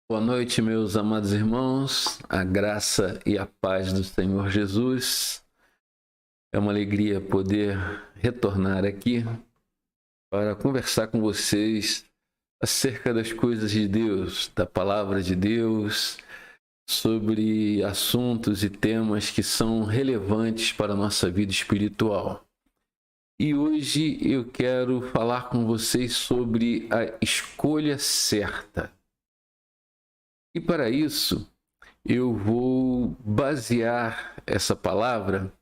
Boa noite, meus amados irmãos, a graça e a paz do Senhor Jesus. É uma alegria poder retornar aqui para conversar com vocês acerca das coisas de Deus, da palavra de Deus, sobre assuntos e temas que são relevantes para a nossa vida espiritual. E hoje eu quero falar com vocês sobre a escolha certa. E para isso, eu vou basear essa palavra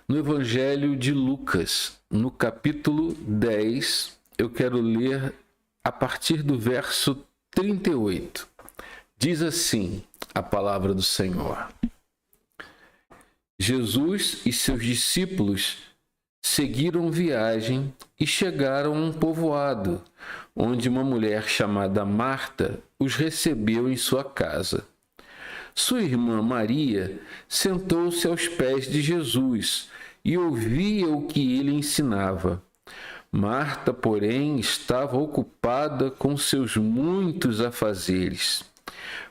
no Evangelho de Lucas, no capítulo 10. Eu quero ler a partir do verso 38. Diz assim a palavra do Senhor: Jesus e seus discípulos seguiram viagem e chegaram a um povoado, onde uma mulher chamada Marta os recebeu em sua casa. Sua irmã Maria sentou-se aos pés de Jesus e ouvia o que ele ensinava. Marta, porém, estava ocupada com seus muitos afazeres.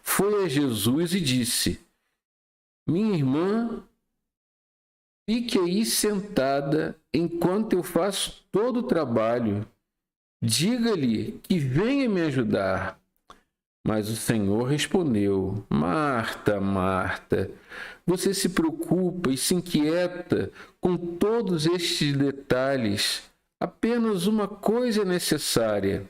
Foi a Jesus e disse: Minha irmã, fique aí sentada enquanto eu faço todo o trabalho. Diga-lhe que venha me ajudar. Mas o Senhor respondeu: Marta, Marta, você se preocupa e se inquieta com todos estes detalhes. Apenas uma coisa é necessária.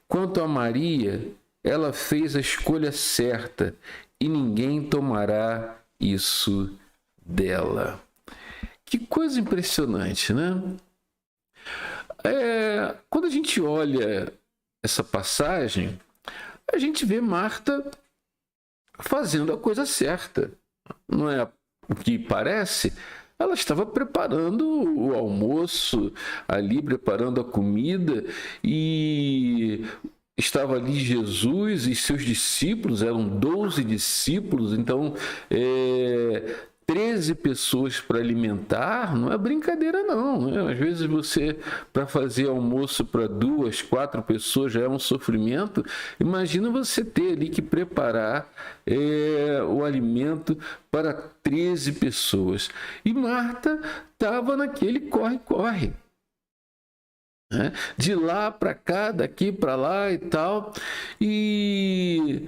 Quanto a Maria, ela fez a escolha certa e ninguém tomará isso dela. Que coisa impressionante, né? Quando a gente olha essa passagem, a gente vê Marta fazendo a coisa certa. Não é o que parece? Ela estava preparando o almoço, ali preparando a comida, e estava ali Jesus e seus discípulos, eram 12 discípulos, então 13 pessoas para alimentar, não é brincadeira não, né? Às vezes você, para fazer almoço para 2, 4 pessoas já é um sofrimento. Imagina você ter ali que preparar o alimento para 13 pessoas. E Marta estava naquele corre-corre, né? De lá para cá, daqui para lá e tal. E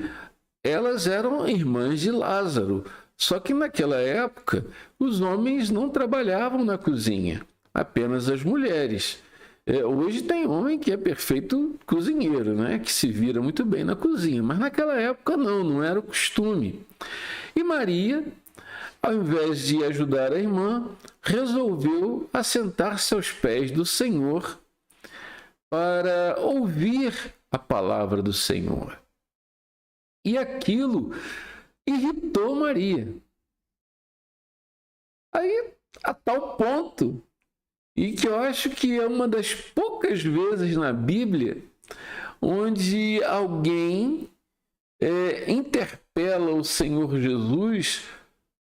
elas eram irmãs de Lázaro. Só que naquela época, os homens não trabalhavam na cozinha, apenas as mulheres. Hoje tem homem que é perfeito cozinheiro, né? Que se vira muito bem na cozinha, mas naquela época não era o costume. E Maria, ao invés de ajudar a irmã, resolveu assentar-se aos pés do Senhor para ouvir a palavra do Senhor. E aquilo irritou Maria. Aí, a tal ponto, e que eu acho que é uma das poucas vezes na Bíblia onde alguém interpela o Senhor Jesus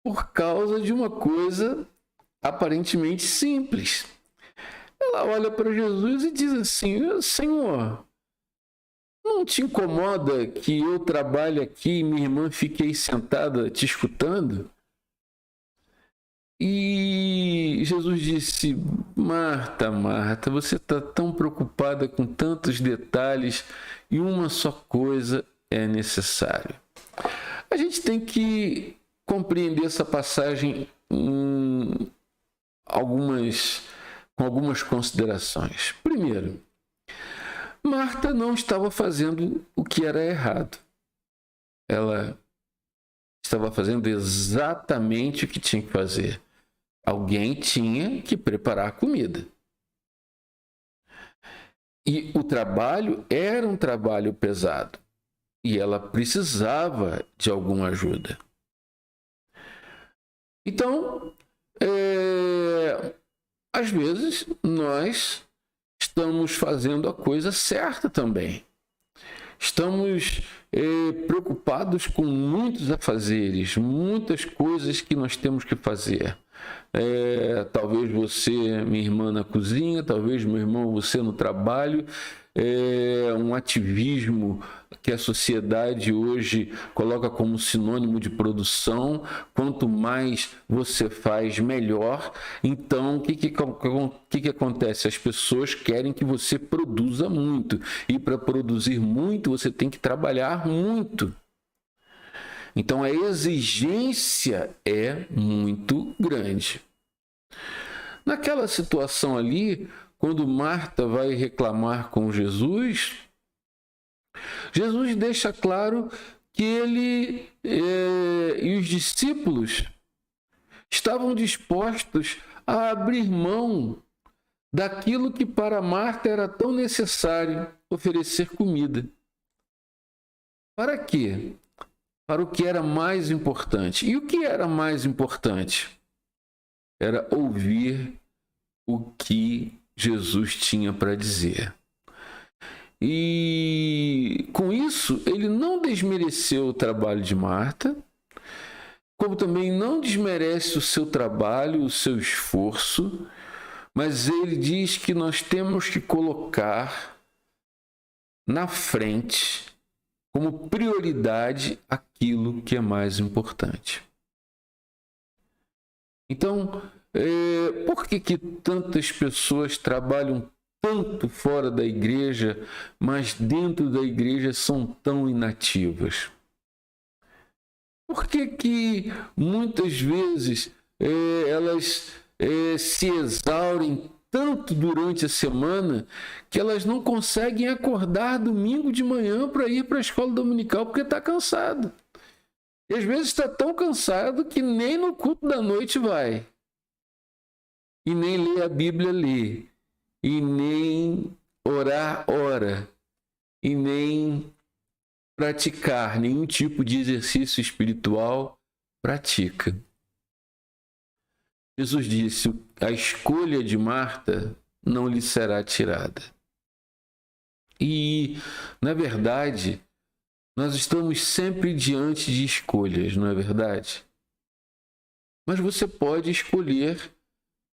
por causa de uma coisa aparentemente simples. Ela olha para Jesus e diz assim: Senhor, não te incomoda que eu trabalhe aqui e minha irmã fique aí sentada te escutando? E Jesus disse: Marta, Marta, você está tão preocupada com tantos detalhes e uma só coisa é necessária. A gente tem que compreender essa passagem com algumas considerações. Primeiro, Marta não estava fazendo o que era errado. Ela estava fazendo exatamente o que tinha que fazer. Alguém tinha que preparar a comida. E o trabalho era um trabalho pesado. E ela precisava de alguma ajuda. Então, às vezes, nós estamos fazendo a coisa certa também. Estamos preocupados com muitos afazeres, muitas coisas que nós temos que fazer. Talvez você, minha irmã, na cozinha, talvez meu irmão, você no trabalho, um ativismo que a sociedade hoje coloca como sinônimo de produção. Quanto mais você faz, melhor. Então, o que acontece? As pessoas querem que você produza muito. E para produzir muito, você tem que trabalhar muito. Então, a exigência é muito grande. Naquela situação ali, quando Marta vai reclamar com Jesus, Jesus deixa claro que ele e os discípulos estavam dispostos a abrir mão daquilo que para Marta era tão necessário, oferecer comida. Para quê? Para o que era mais importante. E o que era mais importante? Era ouvir o que Jesus tinha para dizer. E com isso, ele não desmereceu o trabalho de Marta, como também não desmerece o seu trabalho, o seu esforço, mas ele diz que nós temos que colocar na frente, como prioridade, aquilo que é mais importante. Então, por que tantas pessoas trabalham tanto fora da igreja, mas dentro da igreja são tão inativas? Por que muitas vezes elas se exaurem tanto durante a semana que elas não conseguem acordar domingo de manhã para ir para a escola dominical porque está cansado? E às vezes está tão cansado que nem no culto da noite vai. E nem lê a Bíblia lê. E nem orar ora. E nem praticar nenhum tipo de exercício espiritual pratica. Jesus disse: a escolha de Marta não lhe será tirada. E, na verdade, nós estamos sempre diante de escolhas, não é verdade? Mas você pode escolher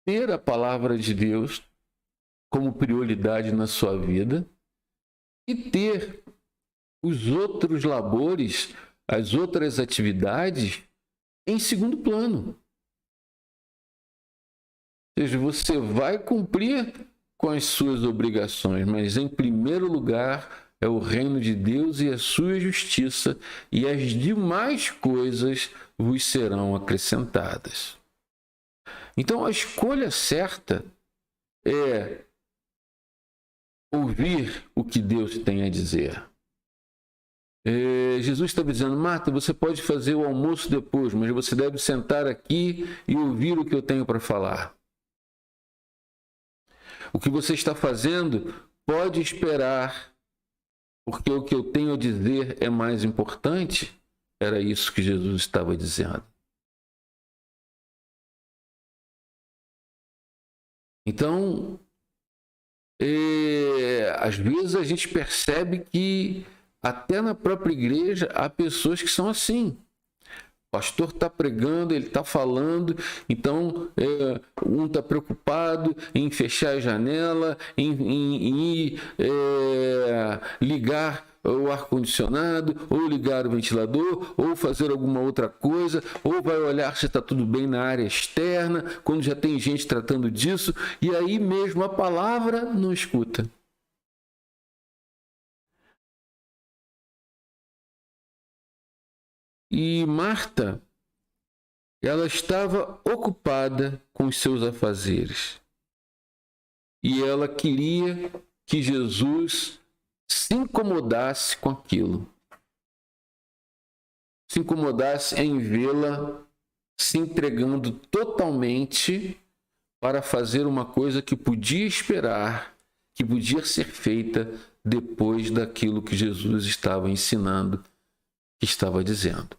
ter a palavra de Deus como prioridade na sua vida e ter os outros labores, as outras atividades em segundo plano. Ou seja, você vai cumprir com as suas obrigações, mas em primeiro lugar é o reino de Deus e a sua justiça, e as demais coisas vos serão acrescentadas. Então, a escolha certa é ouvir o que Deus tem a dizer. Jesus está dizendo: Marta, você pode fazer o almoço depois, mas você deve sentar aqui e ouvir o que eu tenho para falar. O que você está fazendo pode esperar, porque o que eu tenho a dizer é mais importante. Era isso que Jesus estava dizendo. Então, às vezes a gente percebe que até na própria igreja há pessoas que são assim. O pastor está pregando, ele está falando, então um está preocupado em fechar a janela, em ligar o ar-condicionado, ou ligar o ventilador, ou fazer alguma outra coisa, ou vai olhar se está tudo bem na área externa, quando já tem gente tratando disso, e aí mesmo a palavra não escuta. E Marta, ela estava ocupada com os seus afazeres. E ela queria que Jesus se incomodasse com aquilo. Se incomodasse em vê-la se entregando totalmente para fazer uma coisa que podia esperar, que podia ser feita depois daquilo que Jesus estava ensinando, que estava dizendo.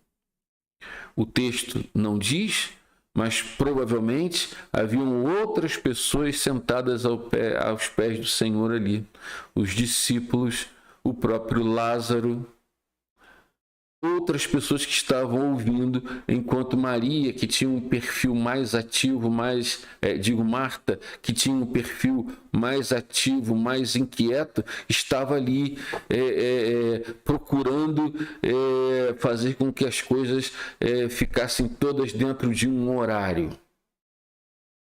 O texto não diz, mas provavelmente haviam outras pessoas sentadas aos pés do Senhor ali. Os discípulos, o próprio Lázaro, outras pessoas que estavam ouvindo, enquanto Maria, que tinha um perfil mais ativo, Marta, que tinha um perfil mais ativo, mais inquieto, estava ali procurando fazer com que as coisas ficassem todas dentro de um horário.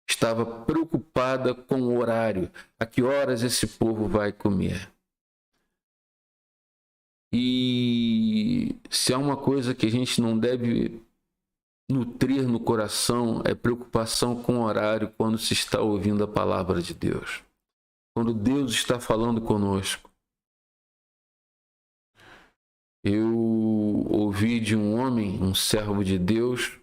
Estava preocupada com o horário. A que horas esse povo vai comer? E se há uma coisa que a gente não deve nutrir no coração, é preocupação com o horário quando se está ouvindo a palavra de Deus. Quando Deus está falando conosco. Eu ouvi de um homem, um servo de Deus,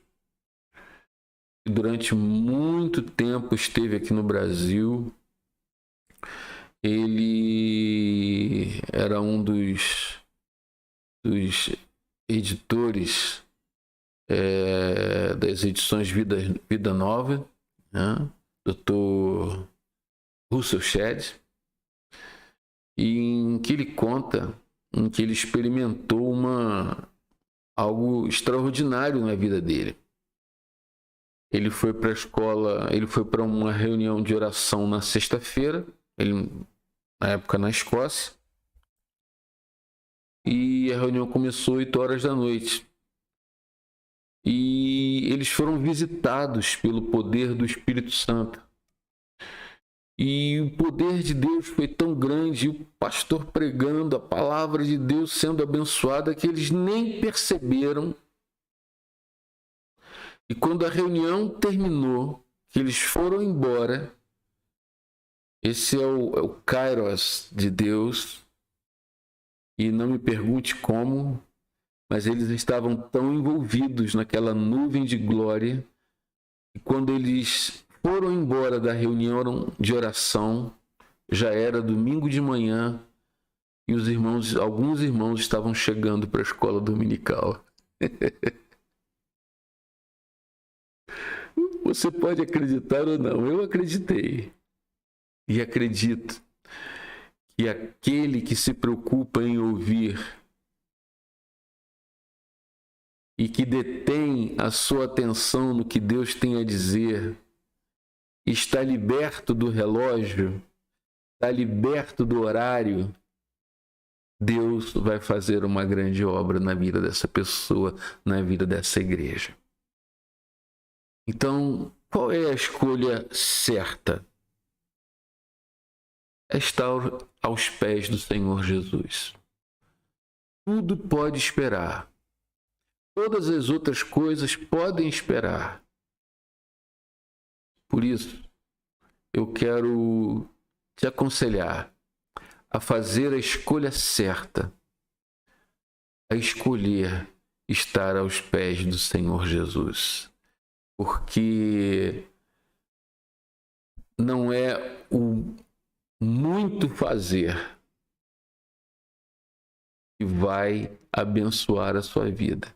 que durante muito tempo esteve aqui no Brasil. Ele era um dos editores das edições Vida Nova, né? Dr. Russell Shedd, e em que ele conta em que ele experimentou algo extraordinário na vida dele. Ele foi para a escola, ele foi para uma reunião de oração na sexta-feira, ele na época na Escócia, e a reunião começou 8 horas da noite. E eles foram visitados pelo poder do Espírito Santo. E o poder de Deus foi tão grande, e o pastor pregando a palavra de Deus sendo abençoada, que eles nem perceberam. E quando a reunião terminou, que eles foram embora, esse é o Kairos de Deus, e não me pergunte como, mas eles estavam tão envolvidos naquela nuvem de glória, e quando eles foram embora da reunião de oração, já era domingo de manhã, e alguns irmãos estavam chegando para a escola dominical. Você pode acreditar ou não, eu acreditei. E acredito que aquele que se preocupa em ouvir e que detém a sua atenção no que Deus tem a dizer, está liberto do relógio, está liberto do horário, Deus vai fazer uma grande obra na vida dessa pessoa, na vida dessa igreja. Então, qual é a escolha certa? É estar aos pés do Senhor Jesus. Tudo pode esperar. Todas as outras coisas podem esperar. Por isso, eu quero te aconselhar a fazer a escolha certa, a escolher estar aos pés do Senhor Jesus. Porque não é o muito fazer que vai abençoar a sua vida.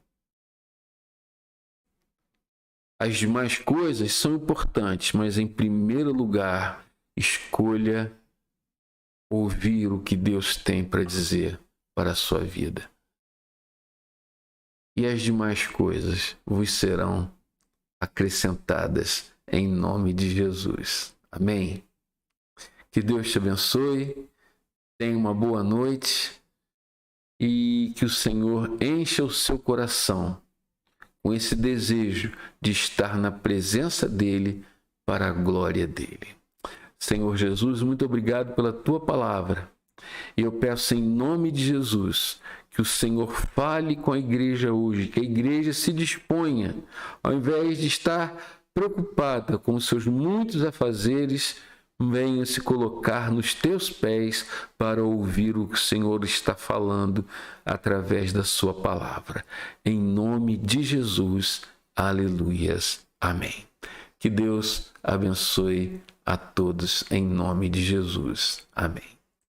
As demais coisas são importantes, mas em primeiro lugar, escolha ouvir o que Deus tem para dizer para a sua vida. E as demais coisas vos serão acrescentadas em nome de Jesus. Amém? Que Deus te abençoe, tenha uma boa noite e que o Senhor encha o seu coração com esse desejo de estar na presença dEle para a glória dEle. Senhor Jesus, muito obrigado pela Tua palavra. E eu peço em nome de Jesus que o Senhor fale com a igreja hoje, que a igreja se disponha, ao invés de estar preocupada com os seus muitos afazeres, venha se colocar nos teus pés para ouvir o que o Senhor está falando através da sua palavra. Em nome de Jesus, aleluias, amém. Que Deus abençoe a todos em nome de Jesus, amém.